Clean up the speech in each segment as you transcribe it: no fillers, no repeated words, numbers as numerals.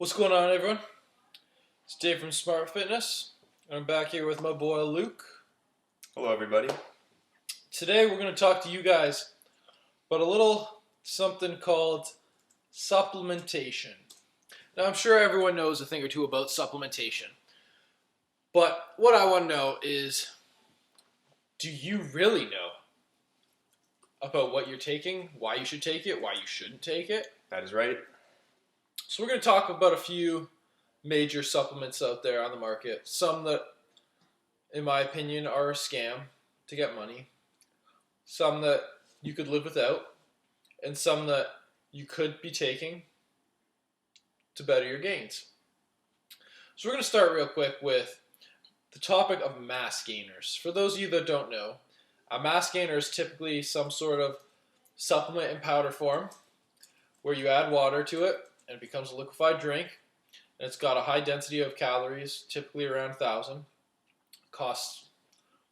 What's going on, everyone? It's Dave from Smart Fitness, and I'm back here with my boy Luke. Hello, everybody. Today, we're going to talk to you guys about a little something called supplementation. Now, I'm sure everyone knows a thing or two about supplementation, but what I want to know is, do you really know about what you're taking, why you should take it, why you shouldn't take it? That is right. So we're going to talk about a few major supplements out there on the market. Some that, in my opinion, are a scam to get money. Some that you could live without. And some that you could be taking to better your gains. So we're going to start real quick with the topic of mass gainers. For those of you that don't know, a mass gainer is typically some sort of supplement in powder form where you add water to it and it becomes a liquefied drink, and it's got a high density of calories, typically around 1,000. Costs,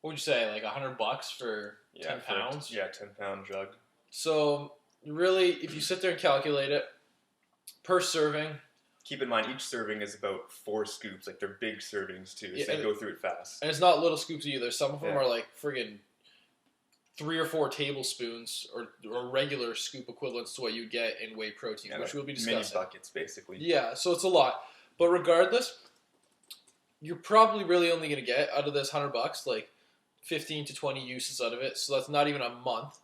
what would you say, like $100 for 10 pounds? 10-pound jug. So really, if you sit there and calculate it, per serving. Keep in mind, each serving is about 4 scoops. Like, they're big servings, too, Yeah, so you go through it fast. And it's not little scoops either. Some of them Yeah. are like friggin' 3 or 4 tablespoons or regular scoop equivalents to what you get in whey protein, which we'll be discussing. Mini buckets, basically. Yeah, so it's a lot. But regardless, you're probably really only going to get out of this $100 like 15 to 20 uses out of it. So that's not even a month.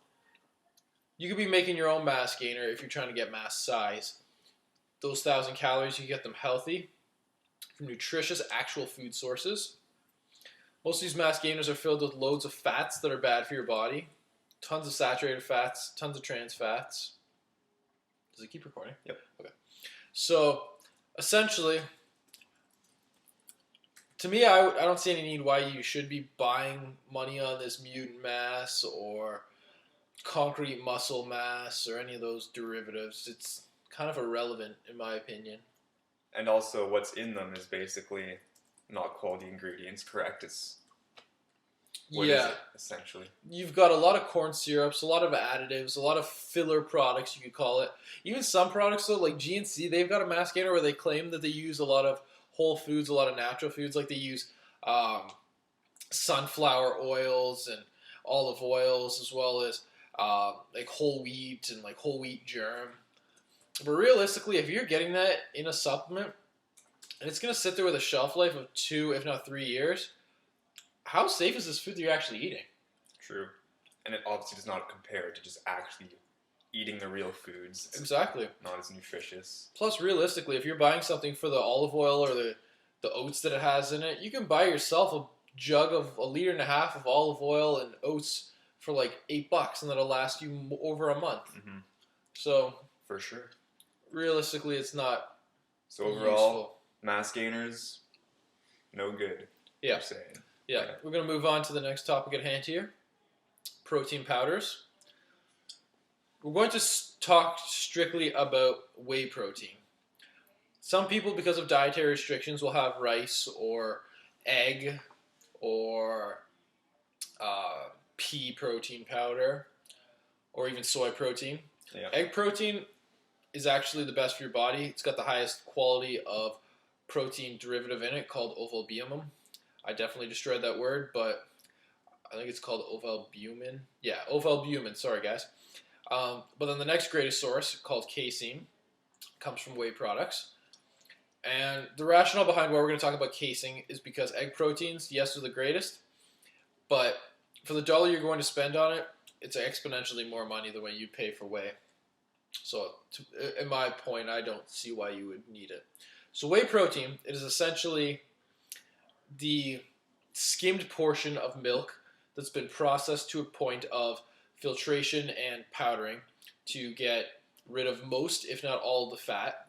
You could be making your own mass gainer if you're trying to get mass size. Those 1,000 calories, you get them healthy from nutritious actual food sources. Most of these mass gainers are filled with loads of fats that are bad for your body. Tons of saturated fats, tons of trans fats. Does it keep recording? Yep. Okay. So, essentially, to me, I don't see any need why you should be buying money on this mutant mass or concrete muscle mass or any of those derivatives. It's kind of irrelevant, in my opinion. And also, what's in them is basically not quality ingredients, correct? What is it, essentially? You've got a lot of corn syrups, a lot of additives, a lot of filler products, you could call it. Even some products, though, like GNC, they've got a mass gainer where they claim that they use a lot of whole foods, a lot of natural foods, like they use sunflower oils and olive oils, as well as like whole wheat and like whole wheat germ. But realistically, if you're getting that in a supplement, and it's going to sit there with a shelf life of 2, if not 3 years, how safe is this food that you're actually eating? True. And it obviously does not compare to just actually eating the real foods. It's Exactly. not as nutritious. Plus, realistically, if you're buying something for the olive oil or the oats that it has in it, you can buy yourself a jug of 1.5 liters of olive oil and oats for like $8, and that'll last you over a month. Mm-hmm. So, For sure. realistically, it's not So overall, useful. mass gainers, no good. Yeah. You're saying. Yeah, Yeah. we're going to move on to the next topic at hand here. Protein powders. We're going to talk strictly about whey protein. Some people, because of dietary restrictions, will have rice or egg or pea protein powder or even soy protein. Yeah. Egg protein is actually the best for your body. It's got the highest quality of protein derivative in it called ovalbumin. I definitely destroyed that word, but I think it's called ovalbumin. Yeah, ovalbumin. Sorry, guys. But then the next greatest source, called casein, comes from whey products. And the rationale behind why we're going to talk about casein is because egg proteins, yes, are the greatest, but for the dollar you're going to spend on it, it's exponentially more money than what you'd pay for whey. So, in my point, I don't see why you would need it. So, whey protein, it is essentially the skimmed portion of milk that's been processed to a point of filtration and powdering to get rid of most, if not all, of the fat,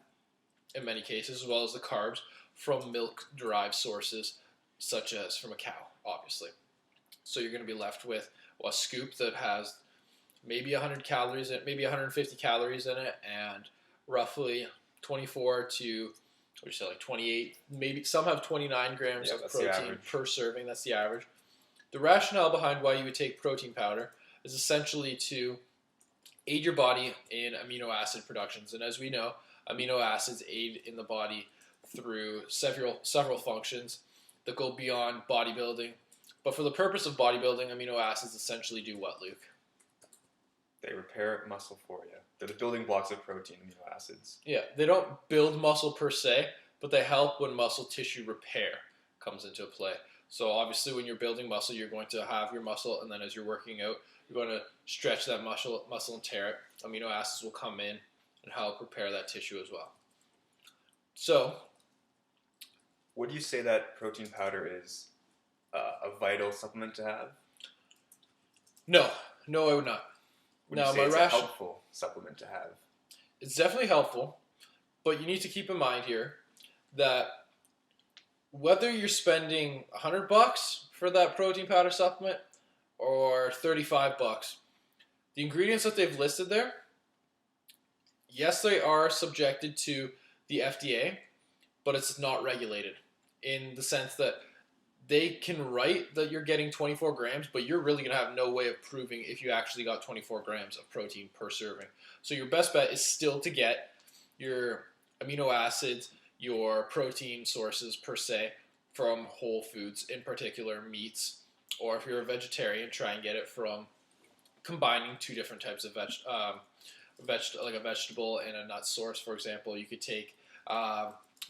in many cases, as well as the carbs from milk-derived sources, such as from a cow, obviously. So you're going to be left with a scoop that has maybe 100 calories in it, maybe 150 calories in it, and roughly 24 to, like 28, maybe some have 29 grams of protein per serving. That's the average. The rationale behind why you would take protein powder is essentially to aid your body in amino acid productions. And as we know, amino acids aid in the body through several functions that go beyond bodybuilding. But for the purpose of bodybuilding, amino acids essentially do what, Luke? They repair muscle for you. They're the building blocks of protein, amino acids. Yeah, they don't build muscle per se, but they help when muscle tissue repair comes into play. So obviously when you're building muscle, you're going to have your muscle, and then as you're working out, you're going to stretch that muscle and tear it. Amino acids will come in and help repair that tissue as well. So, would you say that protein powder is a vital supplement to have? No, I would not. Would you say it's a helpful supplement to have? It's definitely helpful, but you need to keep in mind here that whether you're spending $100 for that protein powder supplement or $35, the ingredients that they've listed there, yes, they are subjected to the FDA, but it's not regulated in the sense that they can write that you're getting 24 grams, but you're really going to have no way of proving if you actually got 24 grams of protein per serving. So your best bet is still to get your amino acids, your protein sources per se, from whole foods, in particular meats, or if you're a vegetarian, try and get it from combining two different types of like a vegetable and a nut source. For example, you could take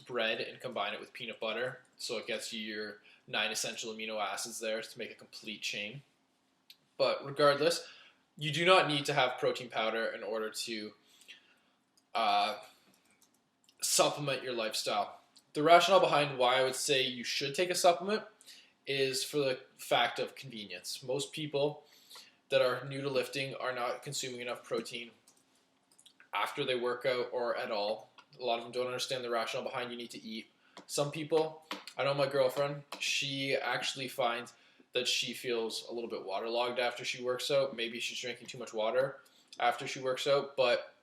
bread and combine it with peanut butter, so it gets you your 9 essential amino acids there to make a complete chain. But regardless, you do not need to have protein powder in order to supplement your lifestyle. The rationale behind why I would say you should take a supplement is for the fact of convenience. Most people that are new to lifting are not consuming enough protein after they work out or at all. A lot of them don't understand the rationale behind you need to eat. Some people, I know my girlfriend, she actually finds that she feels a little bit waterlogged after she works out. Maybe she's drinking too much water after she works out, but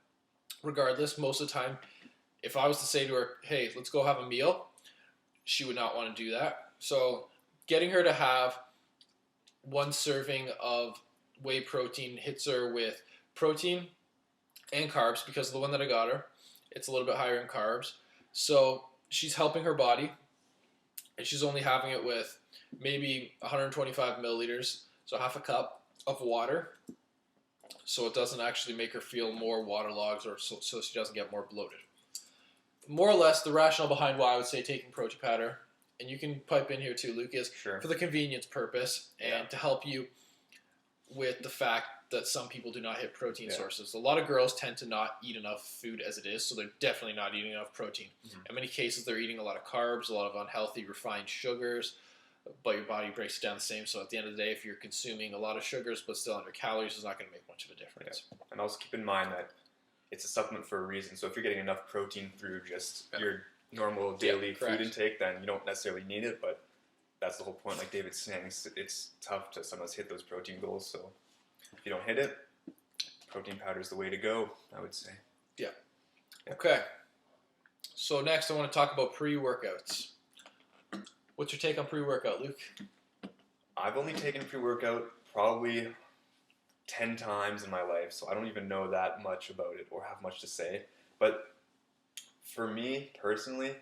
regardless, most of the time, if I was to say to her, hey, let's go have a meal, she would not want to do that. So getting her to have one serving of whey protein hits her with protein and carbs, because the one that I got her, it's a little bit higher in carbs. So she's helping her body, and she's only having it with maybe 125 milliliters, so half a cup of water, so it doesn't actually make her feel more waterlogged, or so she doesn't get more bloated. More or less, the rationale behind why I would say taking protein powder, and you can pipe in here too, Luke, is Sure. for the convenience purpose and to help you with the fact that some people do not hit protein sources. A lot of girls tend to not eat enough food as it is, so they're definitely not eating enough protein. Mm-hmm. In many cases, they're eating a lot of carbs, a lot of unhealthy refined sugars, but your body breaks it down the same. So at the end of the day, if you're consuming a lot of sugars but still under calories, it's not going to make much of a difference. Yeah. And also keep in mind that it's a supplement for a reason. So if you're getting enough protein through just your normal daily food intake, then you don't necessarily need it, but that's the whole point. Like David's saying, it's tough to sometimes hit those protein goals. So if you don't hit it, protein powder is the way to go, I would say. Yeah. Okay. So next I want to talk about pre-workouts. What's your take on pre-workout, Luke? I've only taken pre-workout probably 10 times in my life, so I don't even know that much about it or have much to say. But for me, personally,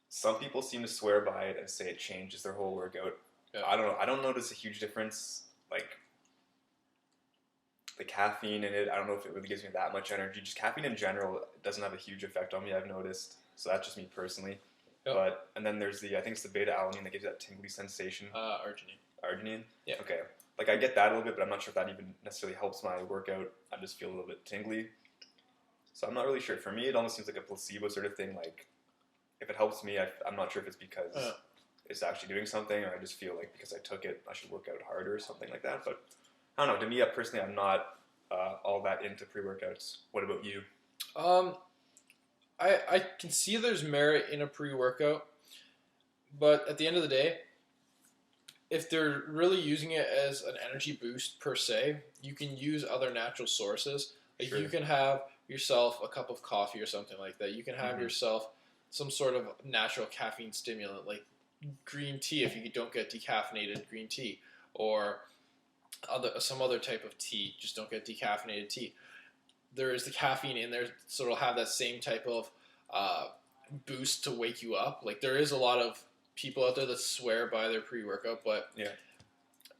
some people seem to swear by it and say it changes their whole workout. Yeah. I don't know. I don't notice a huge difference, like the caffeine in it. I don't know if it really gives me that much energy. Just caffeine in general doesn't have a huge effect on me, I've noticed. So that's just me personally. Yep. And then there's I think it's the beta-alanine that gives you that tingly sensation. Arginine. Arginine? Yeah. Okay. Like I get that a little bit, but I'm not sure if that even necessarily helps my workout. I just feel a little bit tingly. So I'm not really sure. For me, it almost seems like a placebo sort of thing. Like if it helps me, I'm not sure if it's because it's actually doing something, or I just feel like because I took it, I should work out harder or something like that. But I don't know. To me, personally, I'm not all that into pre-workouts. What about you? I can see there's merit in a pre-workout, but at the end of the day, if they're really using it as an energy boost per se, you can use other natural sources. Like you can have yourself a cup of coffee or something like that. You can have yourself some sort of natural caffeine stimulant, like green tea if you don't get decaffeinated green tea, or some other type of tea. Just don't get decaffeinated tea. there is the caffeine in there, so it'll have that same type of boost to wake you up. Like there is a lot of people out there that swear by their pre-workout, but Yeah.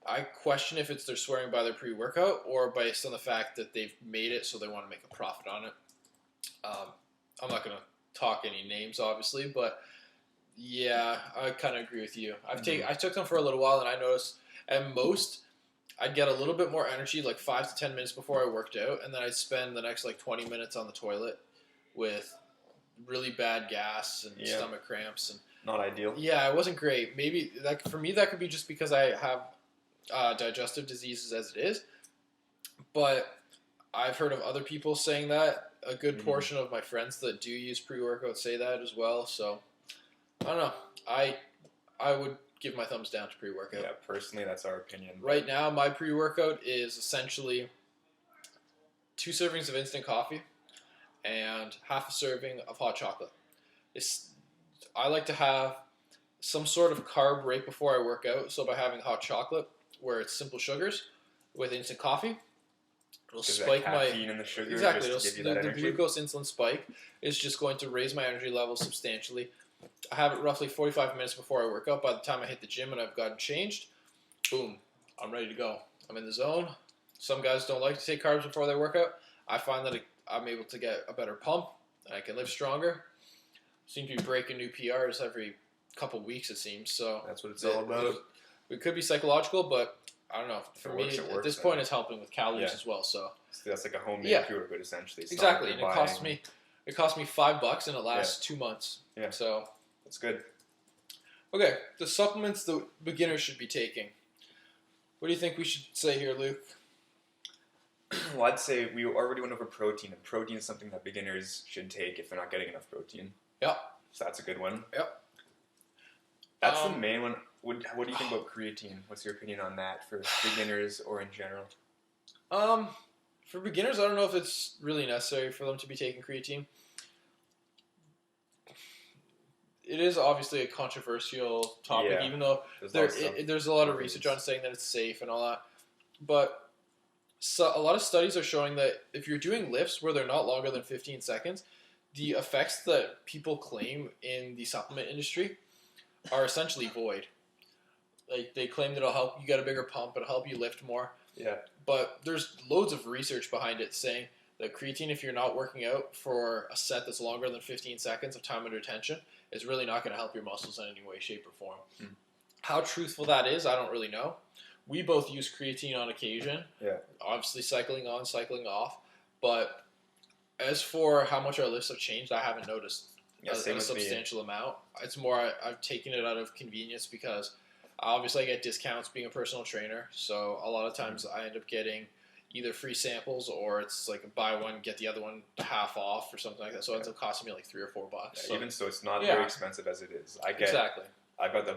I question if it's they're swearing by their pre-workout or based on the fact that they've made it so they want to make a profit on it. I'm not going to talk any names, obviously, but yeah, I kind of agree with you. I took them for a little while, and I noticed at most I'd get a little bit more energy, like 5 to 10 minutes before I worked out, and then I'd spend the next like 20 minutes on the toilet with really bad gas and stomach cramps and not ideal. Yeah, it wasn't great. Maybe that for me that could be just because I have digestive diseases as it is, but I've heard of other people saying that. A good portion of my friends that do use pre-workout say that as well. So I don't know. I would give my thumbs down to pre-workout. Yeah, personally, that's our opinion. Right now, my pre-workout is essentially 2 servings of instant coffee and half a serving of hot chocolate. I like to have some sort of carb right before I work out. So by having hot chocolate, where it's simple sugars, with instant coffee, it'll spike my caffeine and the sugar. exactly. Just to give you that The energy. glucose insulin spike is just going to raise my energy levels substantially. I have it roughly 45 minutes before I work out. By the time I hit the gym and I've gotten changed, boom, I'm ready to go. I'm in the zone. Some guys don't like to take carbs before they work out. I find that I'm able to get a better pump and I can lift stronger. Seem to be breaking new PRs every couple weeks, it seems. So that's what it's all about. It could be psychological, but I don't know. For me, it at this point, it's helping with calories as well. So that's like a homemade pre-workout, essentially. It's exactly, and it cost me $5, and it lasts 2 months. Yeah, so that's good. Okay, the supplements the beginners should be taking. What do you think we should say here, Luke? Well, I'd say we already went over protein, and protein is something that beginners should take if they're not getting enough protein. Yep. So that's a good one. Yep. That's the main one. What do you think about creatine? What's your opinion on that for beginners or in general? For beginners, I don't know if it's really necessary for them to be taking creatine. It is obviously a controversial topic, even though there's a lot of research on saying that it's safe and all that. But a lot of studies are showing that if you're doing lifts where they're not longer than 15 seconds, the effects that people claim in the supplement industry are essentially void. Like they claim that it'll help you get a bigger pump, it'll help you lift more. Yeah. But there's loads of research behind it saying that creatine, if you're not working out for a set that's longer than 15 seconds of time under tension, is really not going to help your muscles in any way, shape, or form. How truthful that is, I don't really know. We both use creatine on occasion. Yeah. Obviously cycling on, cycling off. But as for how much our lifts have changed, I haven't noticed a substantial amount. It's more I've taken it out of convenience because obviously I get discounts being a personal trainer. So a lot of times I end up getting either free samples or it's like a buy one, get the other one half off or something like that. So it ends up costing me like $3 or $4. Yeah, so, even so, it's not very expensive as it is. Exactly. I've got the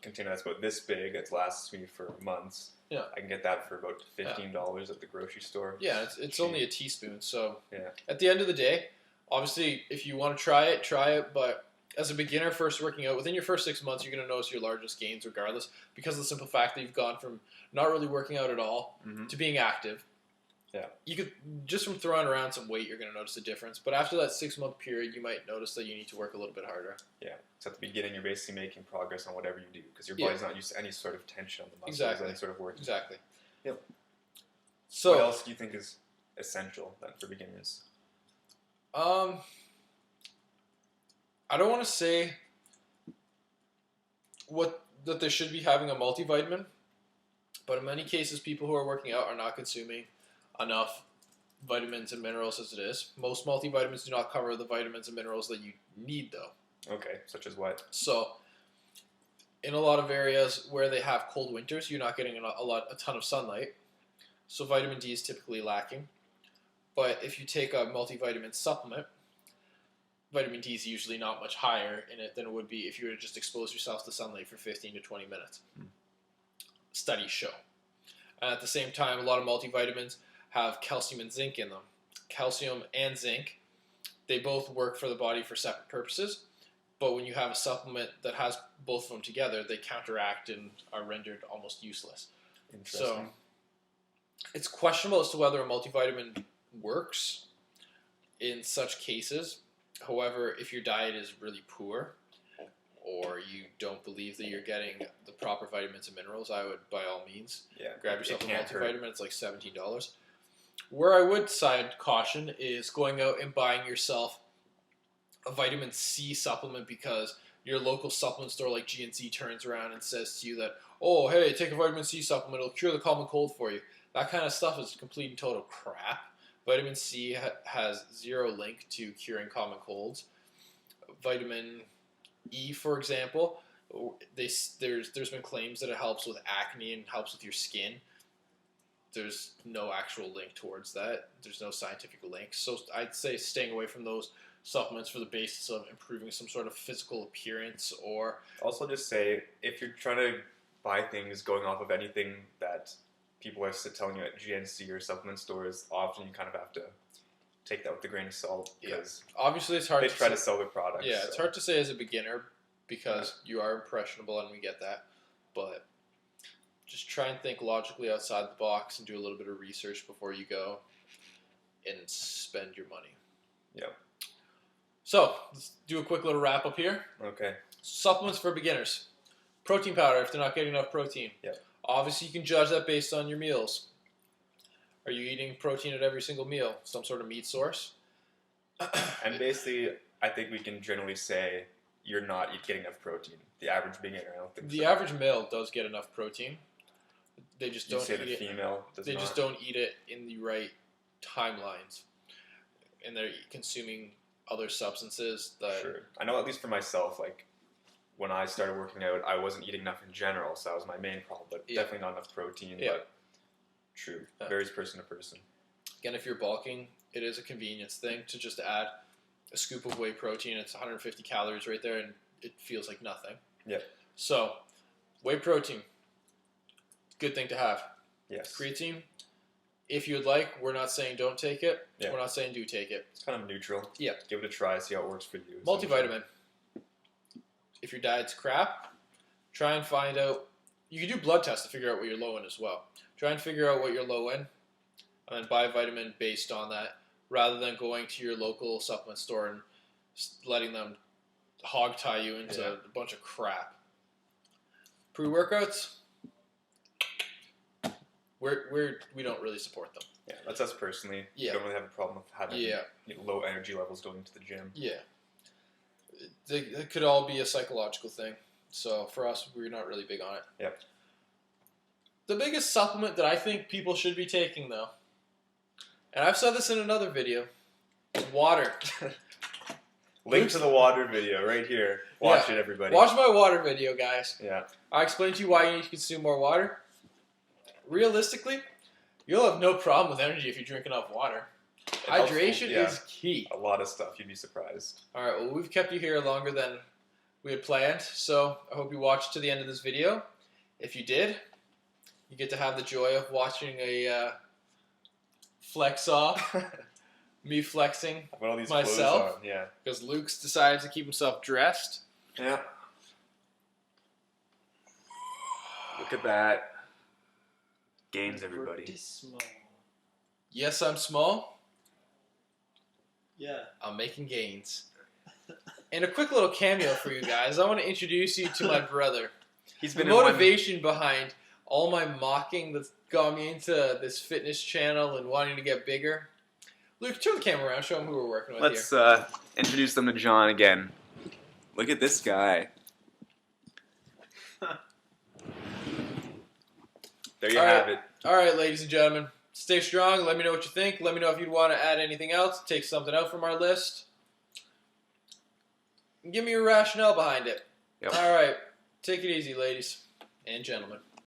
container that's about this big. It lasts me for months. Yeah. I can get that for about $15 at the grocery store. Yeah, it's only a teaspoon. So yeah. At the end of the day, obviously, if you want to try it. But as a beginner first working out, within your first 6 months, you're going to notice your largest gains regardless because of the simple fact that you've gone from not really working out at all to being active. Yeah. You could, just from throwing around some weight, you're going to notice a difference. But after that 6 month period, you might notice that you need to work a little bit harder. Yeah. So at the beginning, you're basically making progress on whatever you do because your body's not used to any sort of tension on the muscles, any sort of work. Exactly. Yep. So what else do you think is essential then for beginners? I don't want to say that they should be having a multivitamin, but in many cases, people who are working out are not consuming enough vitamins and minerals as it is. Most multivitamins do not cover the vitamins and minerals that you need, though. Okay, such as what? So, in a lot of areas where they have cold winters, you're not getting a ton of sunlight. So vitamin D is typically lacking. But if you take a multivitamin supplement, vitamin D is usually not much higher in it than it would be if you were to just expose yourself to sunlight for 15 to 20 minutes. Studies show. And at the same time, a lot of multivitamins have calcium and zinc in them. Calcium and zinc, they both work for the body for separate purposes. But when you have a supplement that has both of them together, they counteract and are rendered almost useless. Interesting. So it's questionable as to whether a multivitamin works in such cases. However, if your diet is really poor or you don't believe that you're getting the proper vitamins and minerals, I would, by all means, grab yourself a multivitamin. It's like $17. Where I would side caution is going out and buying yourself a vitamin C supplement because your local supplement store like GNC turns around and says to you that, oh, hey, take a vitamin C supplement, it'll cure the common cold for you. That kind of stuff is complete and total crap. Vitamin C has zero link to curing common colds. Vitamin E, for example, there's been claims that it helps with acne and helps with your skin. There's no actual link towards that. There's no scientific link. So I'd say staying away from those supplements for the basis of improving some sort of physical appearance. Or also just say, if you're trying to buy things going off of anything that people are telling you at GNC or supplement stores, often you kind of have to take that with a grain of salt because obviously it's hard they try to sell their products. Yeah, it's hard to say as a beginner because you are impressionable and we get that. But just try and think logically outside the box and do a little bit of research before you go and spend your money. Yeah. So, let's do a quick little wrap up here. Okay. Supplements for beginners. Protein powder if they're not getting enough protein. Yep. Obviously, you can judge that based on your meals. Are you eating protein at every single meal? Some sort of meat source? And basically, I think we can generally say you're not getting enough protein. The average beginner, I don't think so. The average male does get enough protein. They just don't say eat the it. Female does They not. just don't eat it in the right timelines, and they're consuming other substances that. Sure. I know at least for myself, like when I started working out, I wasn't eating enough in general, so that was my main problem. But definitely not enough protein. Yeah. But true, varies person to person. Again, if you're bulking, it is a convenience thing to just add a scoop of whey protein. It's 150 calories right there, and it feels like nothing. Yeah. So, whey protein, good thing to have. Yes. Creatine, if you would like, we're not saying don't take it. Yeah. We're not saying do take it. It's kind of neutral. Yeah. Give it a try, see how it works for you. Multivitamin. If your diet's crap, try and find out. You can do blood tests to figure out what you're low in as well. Try and figure out what you're low in, and then buy a vitamin based on that, rather than going to your local supplement store and letting them hog tie you into a bunch of crap. Pre-workouts, we don't really support them. Yeah, that's us personally. Yeah. We don't really have a problem with having low energy levels going to the gym. Yeah. It could all be a psychological thing. So for us, we're not really big on it. Yep. The biggest supplement that I think people should be taking, though, and I've said this in another video, is water. Link to the water video right here. Watch it, everybody. Watch my water video, guys. Yeah. I explained to you why you need to consume more water. Realistically, you'll have no problem with energy if you drink enough water. Hydration is key. A lot of stuff. You'd be surprised. All right, well, we've kept you here longer than we had planned, so I hope you watched to the end of this video. If you did, you get to have the joy of watching a flex off, me flexing all these myself, on. Yeah. because Luke's decided to keep himself dressed. Yeah. Look at that. Gains, everybody. Pretty small. Yes, I'm small. Yeah. I'm making gains. And a quick little cameo for you guys. I want to introduce you to my brother. He's The been motivation behind all my mocking that's got me into this fitness channel and wanting to get bigger. Luke, turn the camera around. Show them who we're working with Let's here. introduce them to John again. Look at this guy. There you have it. All right, ladies and gentlemen. Stay strong. Let me know what you think. Let me know if you'd want to add anything else. Take something out from our list. And give me your rationale behind it. Yep. All right. Take it easy, ladies and gentlemen.